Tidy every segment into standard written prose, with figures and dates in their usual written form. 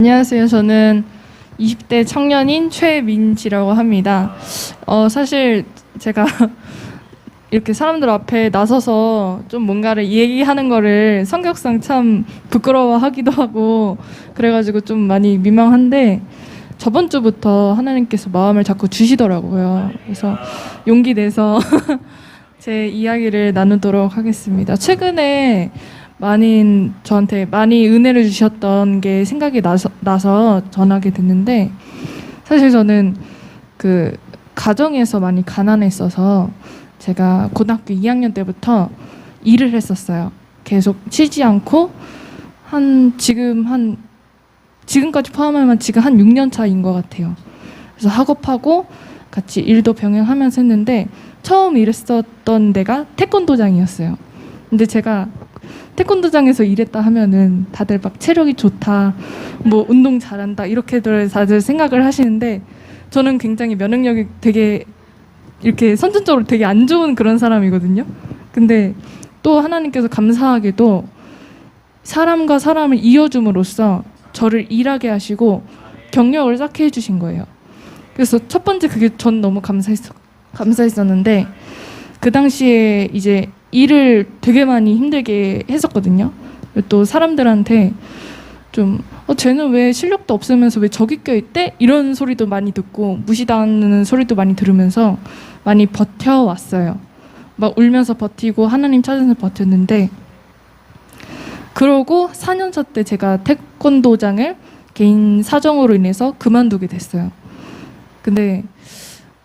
안녕하세요. 저는 20대 청년인 최민지라고 합니다. 사실 제가 이렇게 사람들 앞에 나서서 좀 뭔가를 얘기하는 거를 성격상 참 부끄러워하기도 하고 그래가지고 좀 많이 민망한데 저번 주부터 하나님께서 마음을 자꾸 주시더라고요. 그래서 용기 내서 제 이야기를 나누도록 하겠습니다. 최근에 저한테 많이 은혜를 주셨던 게 생각이 나서 전하게 됐는데, 사실 저는 그 가정에서 많이 가난했어서 제가 고등학교 2학년 때부터 일을 했었어요. 계속 쉬지 않고 지금까지 포함하면 지금 한 6년 차인 것 같아요. 그래서 학업하고 같이 일도 병행하면서 했는데 처음 일했었던 데가 태권도장이었어요. 근데 제가 태권도장에서 일했다 하면은 다들 막 체력이 좋다, 뭐 운동 잘한다 이렇게들 다들 생각을 하시는데 저는 굉장히 면역력이 되게 이렇게 선천적으로 되게 안 좋은 그런 사람이거든요. 근데 또 하나님께서 감사하게도 사람과 사람을 이어줌으로써 저를 일하게 하시고 경력을 쌓게 해주신 거예요. 그래서 첫 번째 그게 전 너무 감사했었는데 그 당시에 이제 일을 되게 많이 힘들게 했었거든요. 또 사람들한테 좀 쟤는 왜 실력도 없으면서 왜 저기 껴있대? 이런 소리도 많이 듣고 무시당하는 소리도 많이 들으면서 많이 버텨왔어요. 막 울면서 버티고 하나님 찾아서 버텼는데, 그러고 4년차 때 제가 태권도장을 개인 사정으로 인해서 그만두게 됐어요. 근데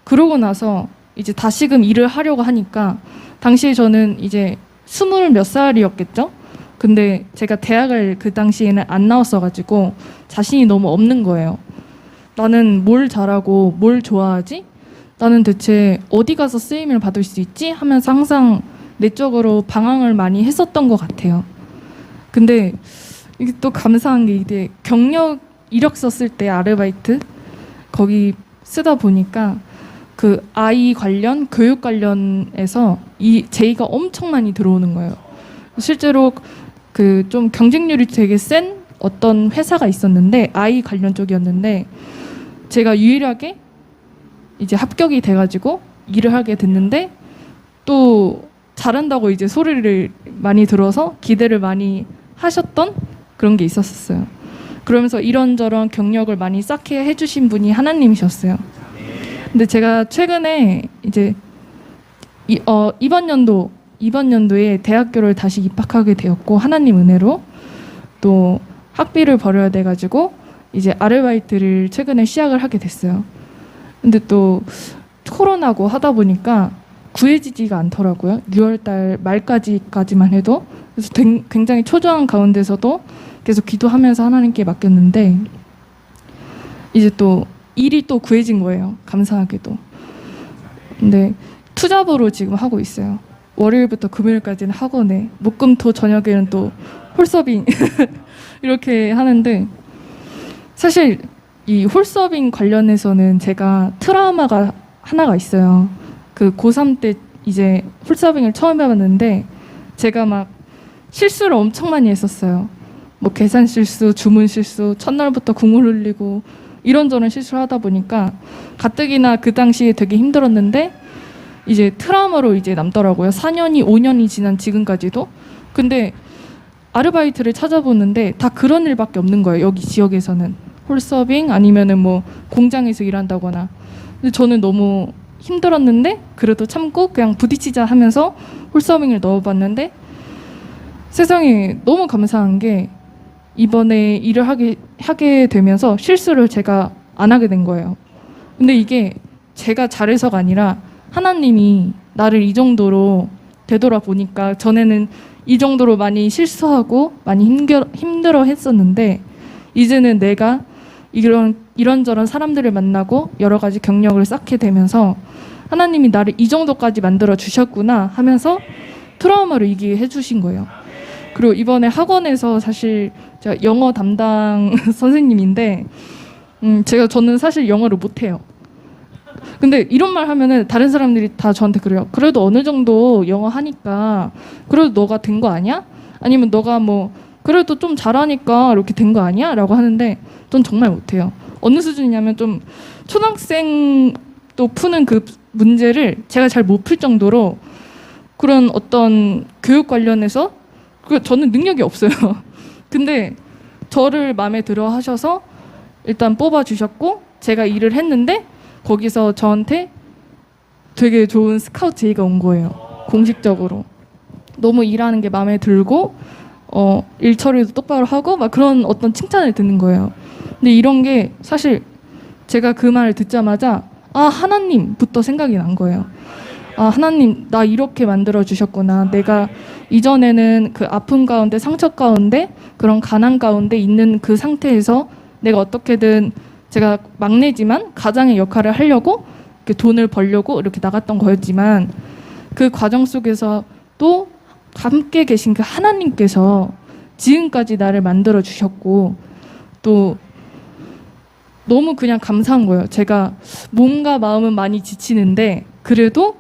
그러고 나서 이제 다시금 일을 하려고 하니까 당시에 저는 이제 20몇 살이었겠죠? 근데 제가 대학을 그 당시에는 안 나왔어가지고 자신이 너무 없는 거예요. 나는 뭘 잘하고 뭘 좋아하지? 나는 대체 어디 가서 쓰임을 받을 수 있지? 하면서 항상 내적으로 방황을 많이 했었던 것 같아요. 근데 이게 또 감사한 게 이제 경력 이력서 쓸 때 아르바이트 거기 쓰다 보니까 그 아이 관련, 교육 관련해서 이 제의가 엄청 많이 들어오는 거예요. 실제로 그 좀 경쟁률이 되게 센 어떤 회사가 있었는데 아이 관련 쪽이었는데 제가 유일하게 이제 합격이 돼가지고 일을 하게 됐는데 또 잘한다고 이제 소리를 많이 들어서 기대를 많이 하셨던 그런 게 있었어요. 그러면서 이런저런 경력을 많이 쌓게 해주신 분이 하나님이셨어요. 근데 제가 최근에 이제 이번 연도에 대학교를 다시 입학하게 되었고 하나님 은혜로 또 학비를 벌어야 돼가지고 이제 아르바이트를 최근에 시작을 하게 됐어요. 근데 또 코로나고 하다 보니까 구해지지가 않더라고요. 6월달 말까지만 해도. 그래서 굉장히 초조한 가운데서도 계속 기도하면서 하나님께 맡겼는데 이제 또 일이 또 구해진 거예요. 감사하게도. 근데 투잡으로 지금 하고 있어요. 월요일부터 금요일까지는 학원에, 목금토 저녁에는 또 홀서빙 이렇게 하는데, 사실 이 홀서빙 관련해서는 제가 트라우마가 하나가 있어요. 그 고3 때 이제 홀서빙을 처음 해봤는데 제가 막 실수를 엄청 많이 했었어요. 뭐 계산 실수, 주문 실수, 첫날부터 국물 흘리고 이런저런 실수를 하다 보니까 가뜩이나 그 당시에 되게 힘들었는데 이제 트라우마로 이제 남더라고요. 4년이 5년이 지난 지금까지도. 근데 아르바이트를 찾아보는데 다 그런 일밖에 없는 거예요. 여기 지역에서는 홀서빙 아니면은 뭐 공장에서 일한다거나. 근데 저는 너무 힘들었는데 그래도 참고 그냥 부딪히자 하면서 홀서빙을 넣어봤는데 세상에 너무 감사한 게 이번에 일을 하게 되면서 실수를 제가 안 하게 된 거예요. 근데 이게 제가 잘해서가 아니라 하나님이 나를 이 정도로 되돌아보니까, 전에는 이 정도로 많이 실수하고 많이 힘들어 했었는데 이제는 내가 이런저런 사람들을 만나고 여러 가지 경력을 쌓게 되면서 하나님이 나를 이 정도까지 만들어 주셨구나 하면서 트라우마를 이기게 해주신 거예요. 그리고 이번에 학원에서 사실 제가 영어 담당 선생님인데 저는 사실 영어를 못해요. 근데 이런 말 하면은 다른 사람들이 다 저한테 그래요. 그래도 어느 정도 영어 하니까 그래도 너가 된 거 아니야? 아니면 너가 뭐 그래도 좀 잘하니까 이렇게 된 거 아니야? 라고 하는데 전 정말 못해요. 어느 수준이냐면 좀 초등학생도 푸는 그 문제를 제가 잘 못 풀 정도로 그런 어떤 교육 관련해서 저는 능력이 없어요. 근데 저를 마음에 들어 하셔서 일단 뽑아주셨고 제가 일을 했는데 거기서 저한테 되게 좋은 스카우트 제의가 온 거예요. 공식적으로. 너무 일하는 게 마음에 들고 일 처리도 똑바로 하고 막 그런 어떤 칭찬을 듣는 거예요. 근데 이런 게 사실 제가 그 말을 듣자마자 하나님부터 생각이 난 거예요. 하나님 나 이렇게 만들어 주셨구나. 내가 이전에는 그 아픔 가운데 상처 가운데 그런 가난 가운데 있는 그 상태에서 내가 어떻게든 제가 막내지만 가장의 역할을 하려고 이렇게 돈을 벌려고 이렇게 나갔던 거였지만 그 과정 속에서 또 함께 계신 그 하나님께서 지금까지 나를 만들어 주셨고 또 너무 그냥 감사한 거예요. 제가 몸과 마음은 많이 지치는데 그래도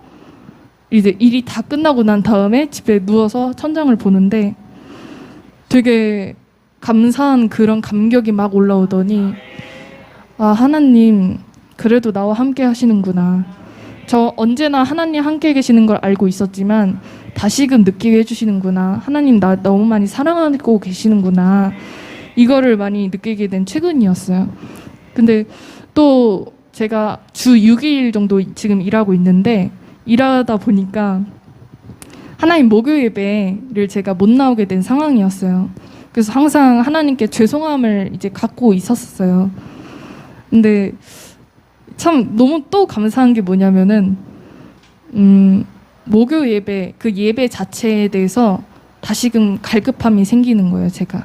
이제 일이 다 끝나고 난 다음에 집에 누워서 천장을 보는데 되게 감사한 그런 감격이 막 올라오더니 하나님 그래도 나와 함께 하시는구나. 저 언제나 하나님 함께 계시는 걸 알고 있었지만 다시금 느끼게 해주시는구나. 하나님 나 너무 많이 사랑하고 계시는구나. 이거를 많이 느끼게 된 최근이었어요. 근데 또 제가 주 6일 정도 지금 일하고 있는데 일하다 보니까 하나님 목요 예배를 제가 못 나오게 된 상황이었어요. 그래서 항상 하나님께 죄송함을 이제 갖고 있었어요. 근데 참 너무 또 감사한 게 뭐냐면은 목요 예배 그 예배 자체에 대해서 다시금 갈급함이 생기는 거예요, 제가.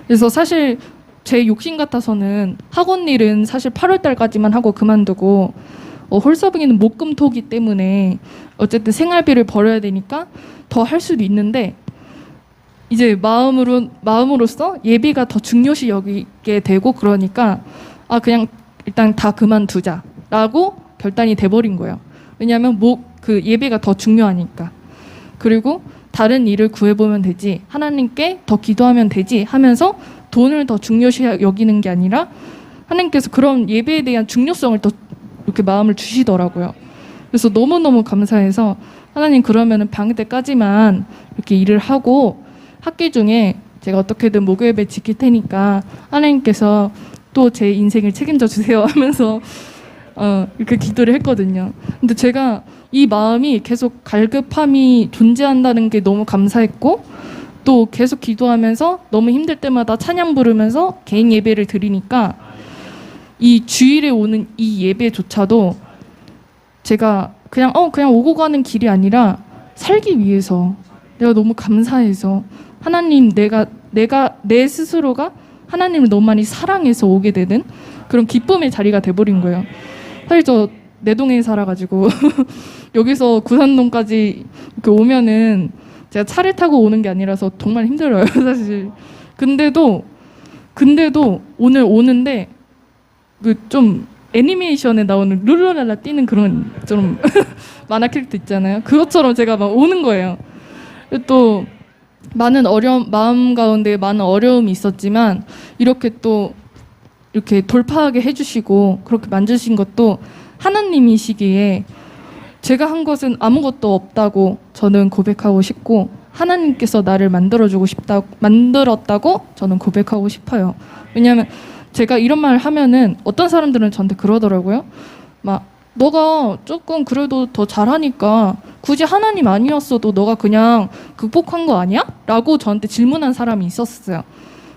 그래서 사실 제 욕심 같아서는 학원 일은 사실 8월 달까지만 하고 그만두고 홀서빙이는 목금토기 때문에 어쨌든 생활비를 벌어야 되니까 더 할 수도 있는데 이제 마음으로써 예비가 더 중요시 여기게 되고 그러니까 그냥 일단 다 그만두자라고 결단이 돼버린 거예요. 왜냐하면 그 예배가 더 중요하니까. 그리고 다른 일을 구해보면 되지, 하나님께 더 기도하면 되지 하면서 돈을 더 중요시 여기는 게 아니라 하나님께서 그런 예배에 대한 중요성을 더 이렇게 마음을 주시더라고요. 그래서 너무너무 감사해서 하나님 그러면은 방학 때까지만 이렇게 일을 하고 학기 중에 제가 어떻게든 목요 예배 지킬 테니까 하나님께서 또 제 인생을 책임져 주세요 하면서 이렇게 기도를 했거든요. 근데 제가 이 마음이 계속 갈급함이 존재한다는 게 너무 감사했고 또 계속 기도하면서 너무 힘들 때마다 찬양 부르면서 개인 예배를 드리니까 이 주일에 오는 이 예배조차도 제가 그냥 오고 가는 길이 아니라 살기 위해서 내가 너무 감사해서 하나님 내가 내 스스로가 하나님을 너무 많이 사랑해서 오게 되는 그런 기쁨의 자리가 돼버린 거예요. 사실 저 내동에 살아가지고 여기서 구산동까지 이렇게 오면은 제가 차를 타고 오는 게 아니라서 정말 힘들어요, 사실. 근데도 오늘 오는데 그 좀 애니메이션에 나오는 룰루랄라 뛰는 그런 좀 만화 캐릭터 있잖아요. 그것처럼 제가 막 오는 거예요. 또 많은 마음 가운데 많은 어려움이 있었지만 이렇게 또 이렇게 돌파하게 해주시고 그렇게 만드신 것도 하나님이시기에 제가 한 것은 아무것도 없다고 저는 고백하고 싶고 하나님께서 나를 만들었다고 저는 고백하고 싶어요. 왜냐하면 제가 이런 말을 하면은 어떤 사람들은 저한테 그러더라고요. 막 너가 조금 그래도 더 잘하니까 굳이 하나님 아니었어도 너가 그냥 극복한 거 아니야? 라고 저한테 질문한 사람이 있었어요.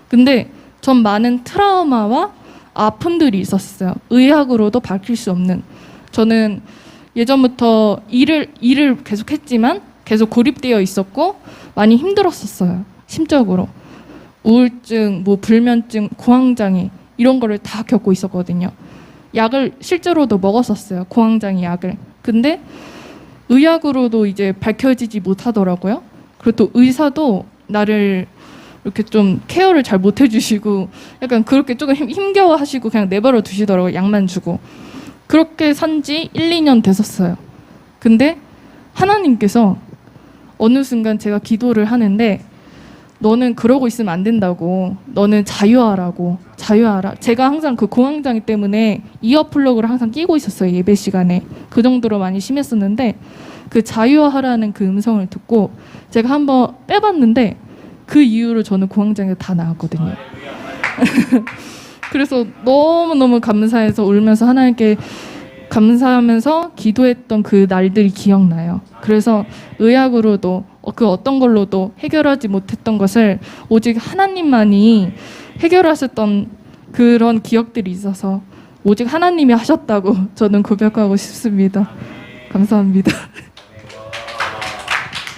근데 전 많은 트라우마와 아픔들이 있었어요. 의학으로도 밝힐 수 없는. 저는 예전부터 일을 계속 했지만 계속 고립되어 있었고 많이 힘들었었어요. 심적으로. 우울증, 불면증, 공황장애 이런 거를 다 겪고 있었거든요. 약을 실제로도 먹었었어요. 공황장애 약을. 근데 의학으로도 이제 밝혀지지 못하더라고요. 그리고 또 의사도 나를 이렇게 좀 케어를 잘 못 해주시고 약간 그렇게 조금 힘겨워하시고 그냥 내버려 두시더라고요. 약만 주고. 그렇게 산 지 1, 2년 됐었어요. 근데 하나님께서 어느 순간 제가 기도를 하는데 너는 그러고 있으면 안 된다고. 너는 자유하라고. 자유하라. 제가 항상 그 공황장애 때문에 이어 플러그를 항상 끼고 있었어요. 예배 시간에. 그 정도로 많이 심했었는데 그 자유하라는 그 음성을 듣고 제가 한번 빼봤는데 그 이후로 저는 공황장애가 다 나았거든요. 그래서 너무너무 감사해서 울면서 하나님께 감사하면서 기도했던 그 날들이 기억나요. 그래서 의학으로도 그 어떤 걸로도 해결하지 못했던 것을 오직 하나님만이 해결하셨던 그런 기억들이 있어서 오직 하나님이 하셨다고 저는 고백하고 싶습니다. 감사합니다.